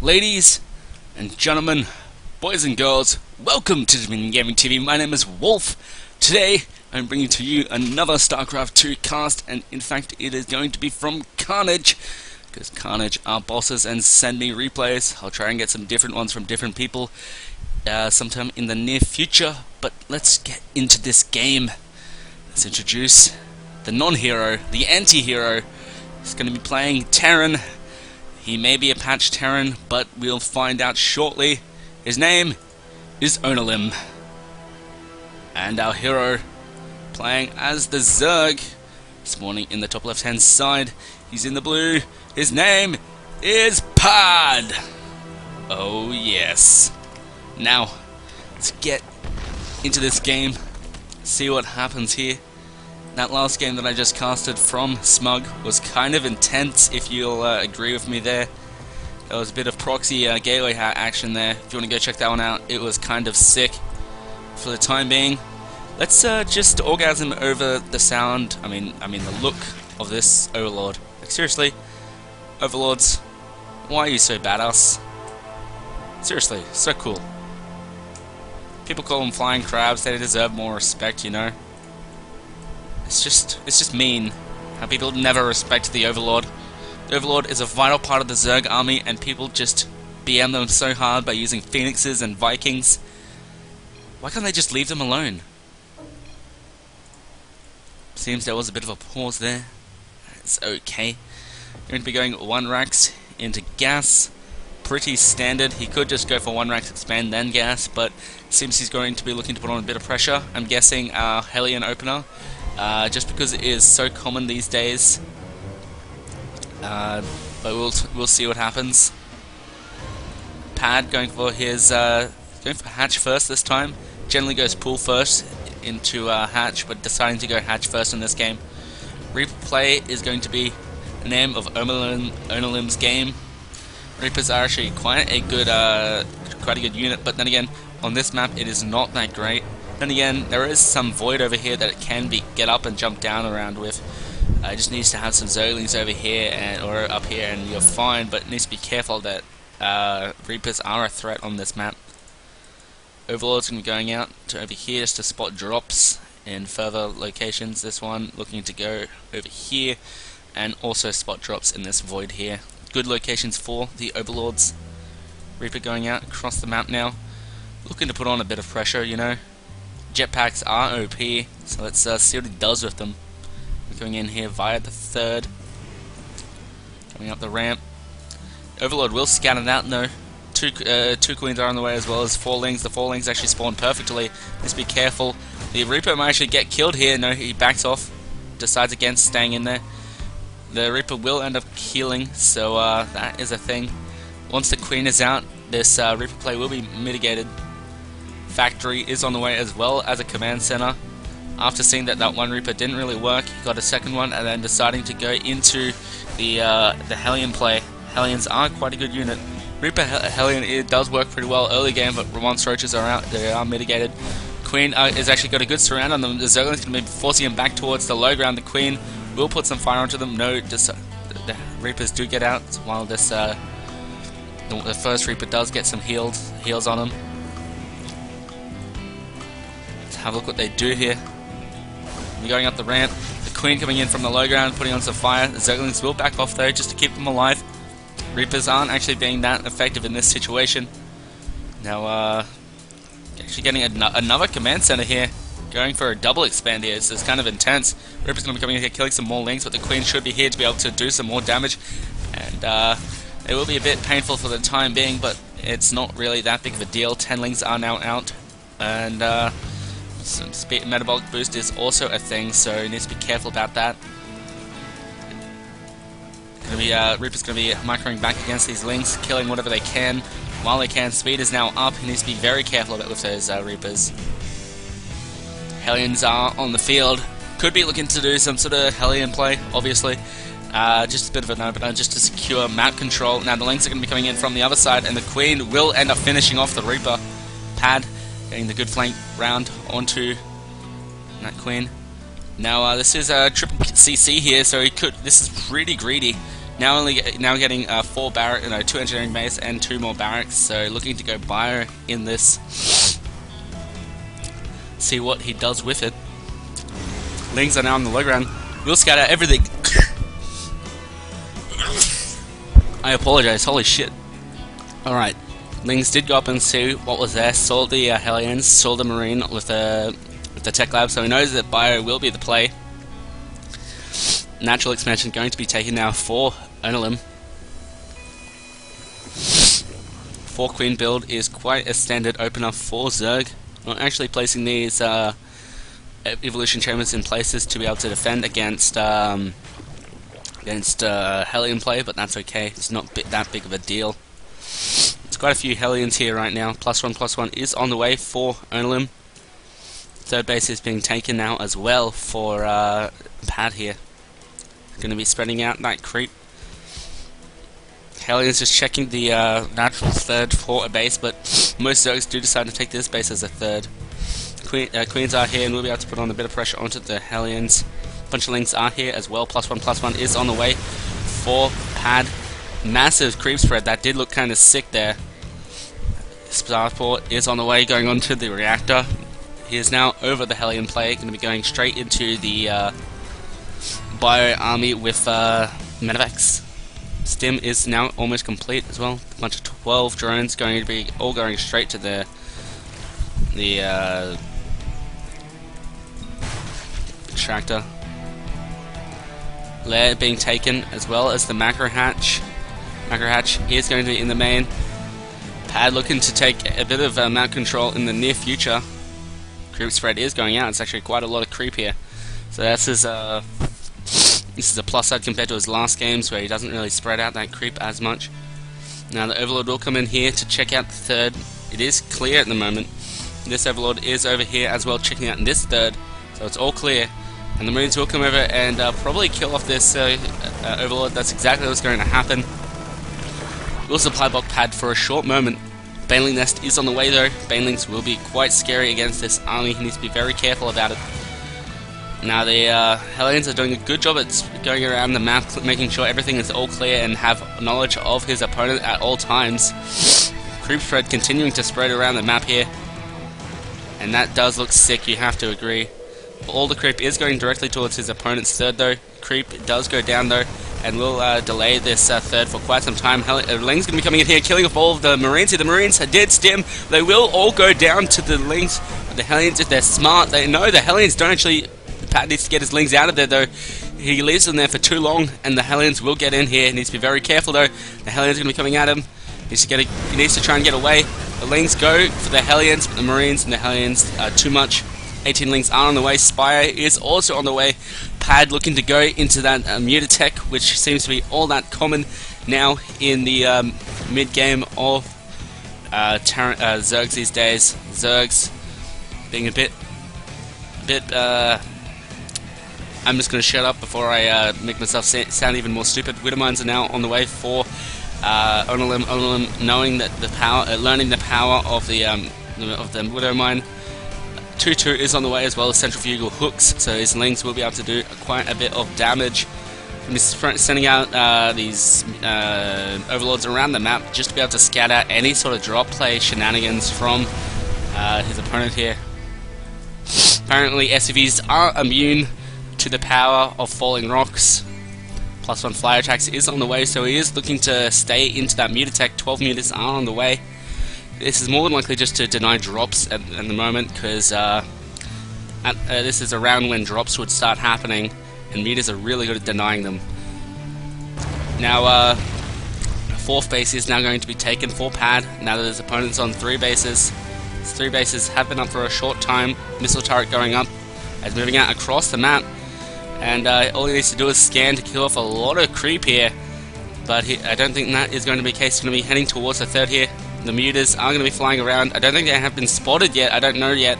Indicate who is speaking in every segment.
Speaker 1: Ladies and gentlemen, boys and girls, welcome to Dominion Gaming TV. My name is Wolf. Today, I'm bringing to you another Starcraft 2 cast, and in fact, it is going to be from Karnage, because Karnage are bosses and send me replays. I'll try and get some different ones from different people sometime in the near future, but let's get into this game. Let's introduce the non-hero, the anti-hero. He's going to be playing Terran. He may be a patch Terran, but we'll find out shortly. His name is Onalim. And our hero, playing as the Zerg, spawning in the top left-hand side. He's in the blue. His name is Pad. Oh yes. Now, let's get into this game, see what happens here. That last game that I just casted from Smug was kind of intense, if you'll agree with me there. There was a bit of proxy gateway hack action there. If you want to go check that one out, it was kind of sick. For the time being, let's just orgasm over the sound, I mean the look of this Overlord. Like, seriously, Overlords, why are you so badass? Seriously, so cool. People call them flying crabs, they deserve more respect, you know. It's just mean how people never respect the Overlord. The Overlord is a vital part of the Zerg army, and people just BM them so hard by using Phoenixes and Vikings. Why can't they just leave them alone? Seems there was a bit of a pause there. It's okay. Going to be going 1 Rax into gas. Pretty standard. He could just go for 1 Rax expand then gas, but seems he's going to be looking to put on a bit of pressure. I'm guessing Hellion opener. Just because it is so common these days, but we'll see what happens. Pad going for his going for hatch first this time. Generally goes pool first into hatch, but deciding to go hatch first in this game. Replay is going to be the name of Onalim's game. Reapers are actually quite a good unit, but then again, on this map it is not that great. Then again, there is some void over here that it can get up and jump down around with. It just needs to have some Zerglings over here or up here, and you're fine. But it needs to be careful that Reapers are a threat on this map. Overlord's going to be going out to over here just to spot drops in further locations. This one looking to go over here, and also spot drops in this void here. Good locations for the Overlords. Reaper going out across the map now, looking to put on a bit of pressure, you know. Jetpacks are OP, so let's see what he does with them. We're going in here via the third. Coming up the ramp. Overlord will scan it out, though. Two queens are on the way, as well as 4 lings. The 4 lings actually spawn perfectly. Just be careful. The Reaper might actually get killed here. No, he backs off. Decides against staying in there. The Reaper will end up healing, so that is a thing. Once the queen is out, this Reaper play will be mitigated. Factory is on the way, as well as a command center. After seeing that 1 Reaper didn't really work, he got a second one, and then deciding to go into the Hellion play. Hellions are quite a good unit. Reaper Hellion, it does work pretty well early game, but once roaches are out, they are mitigated. Queen is actually got a good surround on them. The Zergling's going to be forcing him back towards the low ground. The Queen will put some fire onto them. No, just the Reapers do get out, while this the first Reaper does get some heals on him. Have a look what they do here. They're going up the ramp. The Queen coming in from the low ground, putting on some fire. The Zerglings will back off though, just to keep them alive. Reapers aren't actually being that effective in this situation. Now, actually getting another command center here. Going for a double expand here. It's kind of intense. Reaper's going to be coming in here, killing some more lings, but the Queen should be here to be able to do some more damage. And it will be a bit painful for the time being, but it's not really that big of a deal. 10 lings are now out. And some speed metabolic boost is also a thing, so you need to be careful about that. Reaper's going to be microing back against these lings, killing whatever they can while they can. Speed is now up. He needs to be very careful with those Reapers. Hellions are on the field. Could be looking to do some sort of Hellion play, obviously. Just a bit of an opener, just to secure map control. Now the lings are going to be coming in from the other side, and the Queen will end up finishing off the Reaper. Pad getting the good flank round onto that Queen. Now this is a triple CC here, so this is pretty greedy. Now getting 4 barrack, 2 engineering base and 2 more barracks. So looking to go bio in this. See what he does with it. Lings are now on the low ground. We'll scout out everything. I apologize. Holy shit. All right. Lings did go up and see what was there. Saw the Hellions. Saw the Marine with the tech lab. So he knows that bio will be the play. Natural expansion going to be taken now for Onalim. 4 Queen build is quite a standard opener for Zerg. Not actually placing these evolution chambers in places to be able to defend against Hellion play, but that's okay. It's not that big of a deal. There's quite a few Hellions here right now. +1/+1 is on the way for Onalim. Third base is being taken now as well for Pad here. Going to be spreading out that creep. Hellions just checking the natural third for a base, but most Zergs do decide to take this base as a third. Queens are here and we'll be able to put on a bit of pressure onto the Hellions. A bunch of Lings are here as well. +1/+1 is on the way for Pad. Massive creep spread. That did look kind of sick there. Starport is on the way, going on to the reactor. He is now over the Hellion play. Going to be going straight into the bio army with medevacs. Stim is now almost complete as well. A bunch of 12 drones going to be all going straight to the extractor. Lair being taken as well as the macro hatch. Macro hatch is going to be in the main. Pad looking to take a bit of map control in the near future. Creep spread is going out. It's actually quite a lot of creep here. So this is a plus side compared to his last games where he doesn't really spread out that creep as much. Now the Overlord will come in here to check out the third. It is clear at the moment. This Overlord is over here as well checking out this third. So it's all clear. And the Marines will come over and probably kill off this Overlord. That's exactly what's going to happen. We'll supply block Pad for a short moment. Baneling Nest is on the way though. Banelings will be quite scary against this army. He needs to be very careful about it. Now the Hellions are doing a good job at going around the map, making sure everything is all clear and have knowledge of his opponent at all times. Creep spread continuing to spread around the map here. And that does look sick, you have to agree. All the creep is going directly towards his opponent's third though. Creep does go down though, and will delay this third for quite some time. Ling's going to be coming in here, killing off all of the Marines here. The Marines did stim. They will all go down to the Lings. The Hellions, if they're smart, they know the Hellions don't actually... Pat needs to get his Lings out of there though. He leaves them there for too long, and the Hellions will get in here. He needs to be very careful though. The Hellions are going to be coming at him. He needs to try and get away. The Lings go for the Hellions, but the Marines and the Hellions are too much. 18 Lings are on the way. Spire is also on the way. Pad looking to go into that Mutatech, which seems to be all that common now in the mid-game of Zergs these days. Zergs being a bit I'm just going to shut up before I make myself sound even more stupid. Widowmines are now on the way for Onalim. Onalim knowing that learning the power of the Widowmine. 2-2 is on the way as well as centrifugal hooks, so his Lings will be able to do quite a bit of damage. He's sending out these Overlords around the map just to be able to scout out any sort of drop play shenanigans from his opponent here. Apparently SCVs are immune to the power of falling rocks. +1 flyer attacks is on the way, so he is looking to stay into that Mutatech. 12 mutas are on the way. This is more than likely just to deny drops at the moment, because this is around when drops would start happening, and mutas are really good at denying them. Now, fourth base is now going to be taken for Pad, now that his opponent's on 3 bases. His 3 bases have been up for a short time. Missile turret going up, as moving out across the map, and all he needs to do is scan to kill off a lot of creep here, but I don't think that is going to be the case. He's going to be heading towards the third here. The mutas are going to be flying around. I don't think they have been spotted yet. I don't know yet.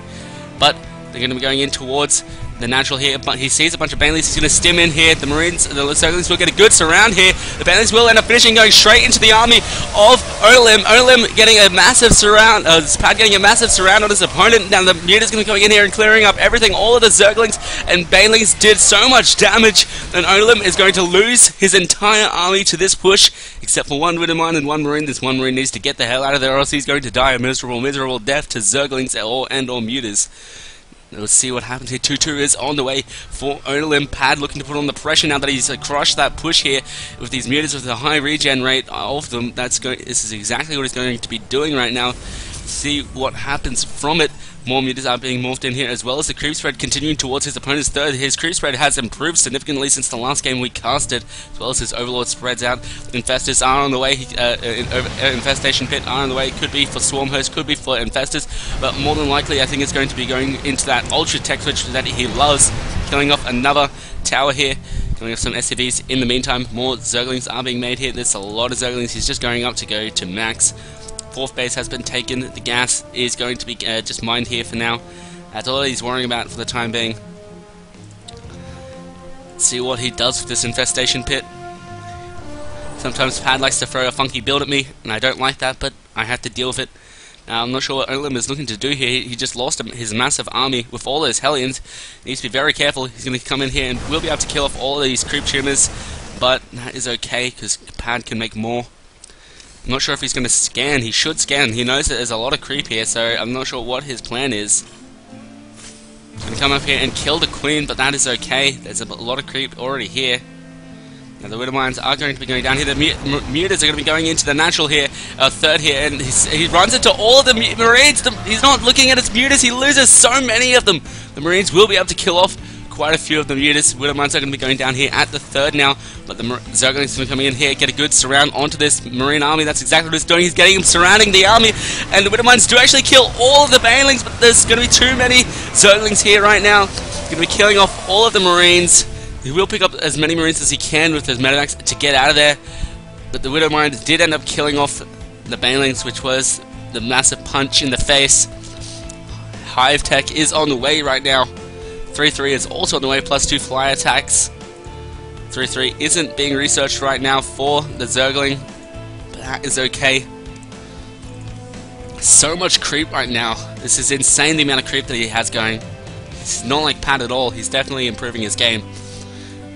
Speaker 1: But they're going to be going in towards the natural here, but he sees a bunch of Baneleys. He's going to stim in here. The Marines, the Zerglings will get a good surround here. The Baneleys will end up finishing, going straight into the army of Onalim. Onalim getting a massive surround, Pad getting a massive surround on his opponent. Now the Muta's going to be coming in here and clearing up everything. All of the Zerglings and Baneleys did so much damage, and Onalim is going to lose his entire army to this push, except for one Widowmine and one Marine. This one Marine needs to get the hell out of there, or else he's going to die a miserable, miserable death to Zerglings and or Mutas. Let's see what happens here. 2-2 is on the way for Onalim. Pad looking to put on the pressure now that he's crushed that push here with these Mutas with the high regen rate of them. This is exactly what he's going to be doing right now. See what happens from it. More Mutas are being morphed in here, as well as the creep spread continuing towards his opponent's third. His creep spread has improved significantly since the last game we casted, as well as his Overlord spreads out. Infestors are on the way. Infestation Pit are on the way. Could be for Swarm Host, could be for Infestors, but more than likely I think it's going to be going into that Ultra Tech Switch that he loves, killing off another tower here. Killing off some SCVs. In the meantime, more Zerglings are being made here. There's a lot of Zerglings. He's just going up to go to max. Fourth base has been taken. The gas is going to be just mined here for now. That's all he's worrying about for the time being. Let's see what he does with this infestation pit. Sometimes Pad likes to throw a funky build at me, and I don't like that, but I have to deal with it. Now, I'm not sure what Onalim is looking to do here. He just lost his massive army with all those Hellions. He needs to be very careful. He's going to come in here and we'll be able to kill off all of these creep tumors, but that is okay because Pad can make more. I'm not sure if he's going to scan. He should scan. He knows that there's a lot of creep here, so I'm not sure what his plan is. He's going to come up here and kill the Queen, but that is okay. There's a lot of creep already here. Now the Widowmines are going to be going down here. The Mutas are going to be going into the natural here, third here, and he runs into all of the Marines. He's not looking at his Mutas. He loses so many of them. The Marines will be able to kill off quite a few of the Mutas. Widowmines are going to be going down here at the third now, but the Zerglings are coming in here, get a good surround onto this Marine army. That's exactly what he's doing. He's getting him surrounding the army, and the Widowmines do actually kill all of the Banelings, but there's going to be too many Zerglings here right now. He's going to be killing off all of the Marines. He will pick up as many Marines as he can with his Medivacs to get out of there, but the Widowmines did end up killing off the Banelings, which was the massive punch in the face. Hive Tech is on the way right now. 3-3 is also on the way, +2 fly attacks. 3-3 isn't being researched right now for the Zergling, but that is okay. So much creep right now. This is insane, the amount of creep that he has going. It's not like Pat at all. He's definitely improving his game.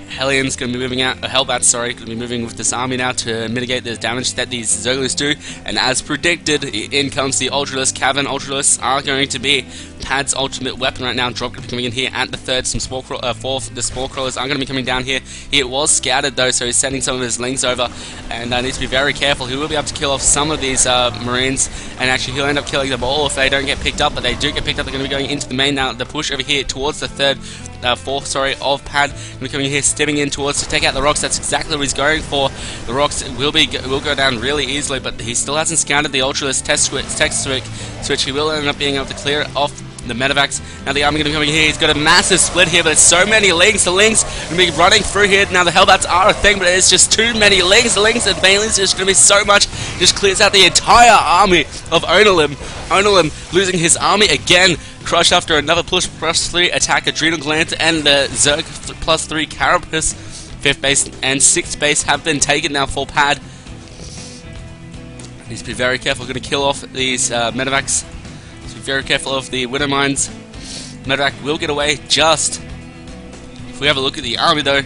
Speaker 1: Hellion's going to be moving out, Hellbats, sorry, going to be moving with this army now to mitigate the damage that these Zerglings do. And as predicted, in comes the Ultralisk. Cavern Ultralisks are going to be Pad's ultimate weapon right now. Drop going to be coming in here at the third. Some fourth, the Spore Crawlers are going to be coming down here. He was scouted though, so he's sending some of his Lings over, and needs to be very careful. He will be able to kill off some of these Marines, and actually he'll end up killing them all if they don't get picked up, but they do get picked up. They're going to be going into the main now. The push over here towards the fourth, sorry, of Pad. Going to be coming in here, stimming in towards to take out the rocks. That's exactly what he's going for. The rocks will go down really easily, but he still hasn't scouted the Ultralisk test switch. He will end up being able to clear it off the Medivacs. Now the army going to be coming here. He's got a massive split here, but it's so many Lings. The Lings going to be running through here. Now the Hellbats are a thing, but it's just too many Lings. The Lings and Banelings is going to be so much. Just clears out the entire army of Onalim. Onalim losing his army again. Crushed after another push, +3 attack Adrenal Gland, and the Zerg +3 Carapace. 5th base and 6th base have been taken now for Pad. Needs to be very careful. Going to kill off these Medivacs. Needs to be very careful of the Widowmines. Medivac will get away just. If we have a look at the army though,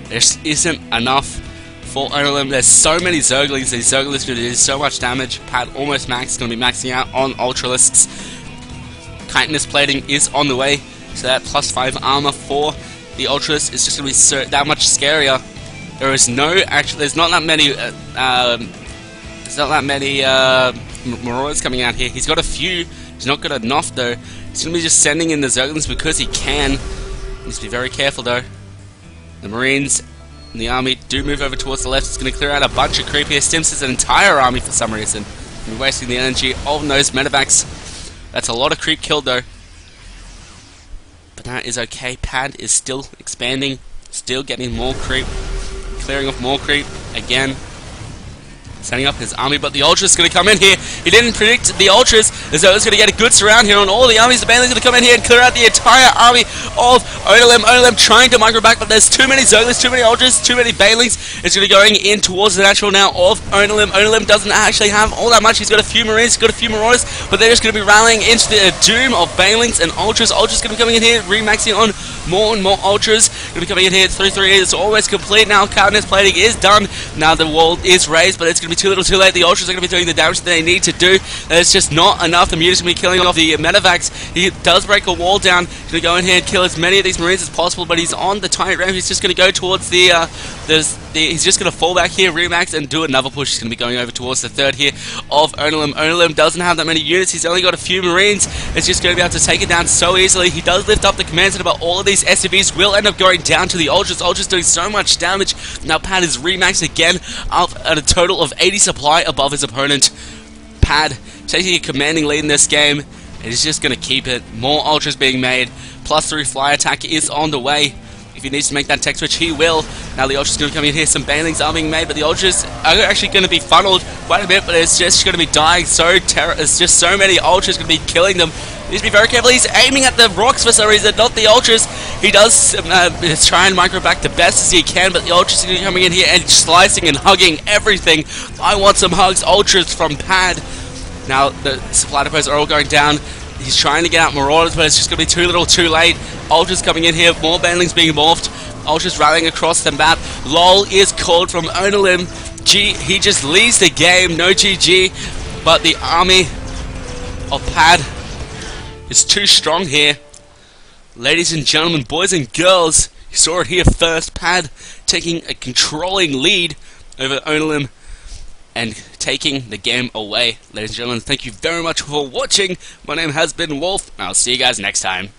Speaker 1: there isn't enough for Onalim. There's so many Zerglings. These Zerglings are going to do so much damage. Pad almost max. Going to be maxing out on Ultralisks. Chitinous plating is on the way, so that +5 armor for the Ultralisk is just going to be that much scarier. There's not that many Marauders coming out here. He's got a few. He's not got enough though. He's going to be just sending in the Zerglings because he can. Needs to be very careful though. The Marines and the army do move over towards the left. It's going to clear out a bunch of creep here. Stims his entire army for some reason. We're wasting the energy of those Medivacs. That's a lot of creep killed though. But that is okay. Pad is still expanding, still getting more creep, clearing off more creep again, setting up his army. But the Ultra's going to come in here. He didn't predict the Ultras, as though it's going to get a good surround here on all the armies. The Baneling's going to come in here and clear out the entire army of Onalim. Onalim trying to micro back, but there's too many Zerglings, too many Ultras, too many Banelings. It's going to be going in towards the natural now of Onalim. Onalim doesn't actually have all that much. He's got a few Marines, he's got a few Marauders, but they're just going to be rallying into the doom of Banelings and Ultras. Ultras going to be coming in here, remaxing on more and more Ultras. Going to be coming in here, 3-3, it's almost complete now. Karnage plating is done. Now the wall is raised, but it's going to be too little too late. The Ultras are going to be doing the damage that they need to do. It's just not enough. The Mutants going to be killing off the Medivacs. He does break a wall down. He's going to go in here and kill as many of these Marines as possible, but he's on the tight ramp. He's just going to go towards he's just going to fall back here, remax, and do another push. He's going to be going over towards the third here of Onalim. Onalim doesn't have that many units. He's only got a few Marines. It's just going to be able to take it down so easily. He does lift up the command center, but all of these SCVs will end up going down to the Ultras. Ultras doing so much damage. Now Pad is remaxed again, up at a total of 80 supply above his opponent. Pad taking a commanding lead in this game, and he's just going to keep it. More Ultras being made. +3 fly attack is on the way. If he needs to make that tech switch, he will. Now the Ultras are going to come in here. Some Banelings are being made, but the Ultras are actually going to be funneled quite a bit, but it's just going to be dying it's just so many Ultras going to be killing them. He needs to be very careful. He's aiming at the rocks for some reason, not the Ultras. He does try and micro back the best as he can, but the Ultras are coming in here and slicing and hugging everything. I want some hugs. Ultras from Pad. Now the supply depots are all going down. He's trying to get out Marauders, but it's just going to be too little too late. Ultras coming in here, more Banelings being morphed. Ultras rallying across the map. LOL is called from Onalim. He just leaves the game, no GG. But the army of Pad is too strong here. Ladies and gentlemen, boys and girls, you saw it here first. Pad taking a controlling lead over Onalim and taking the game away. Ladies and gentlemen, thank you very much for watching. My name has been Wolf, and I'll see you guys next time.